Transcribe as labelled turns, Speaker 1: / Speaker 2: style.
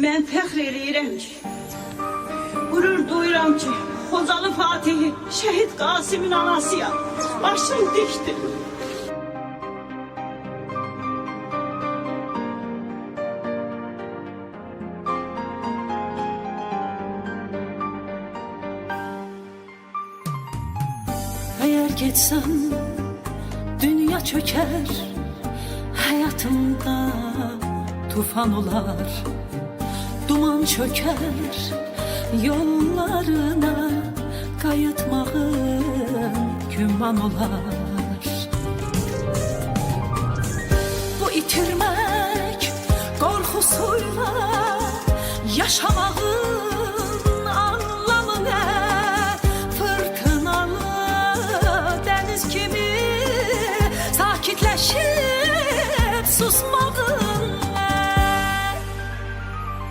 Speaker 1: Mən fəxr eləyirəm ki, qürur duyuram ki, Xocalı Fatihi şəhid Qasimin anasıyam. Başım dikdir.
Speaker 2: Eğer geçsem dünya çöker, hayatımda tufan olar. Duman çöker yollarına, kayıtmağın güman olar. Bu itirmek korkusuyla yaşamak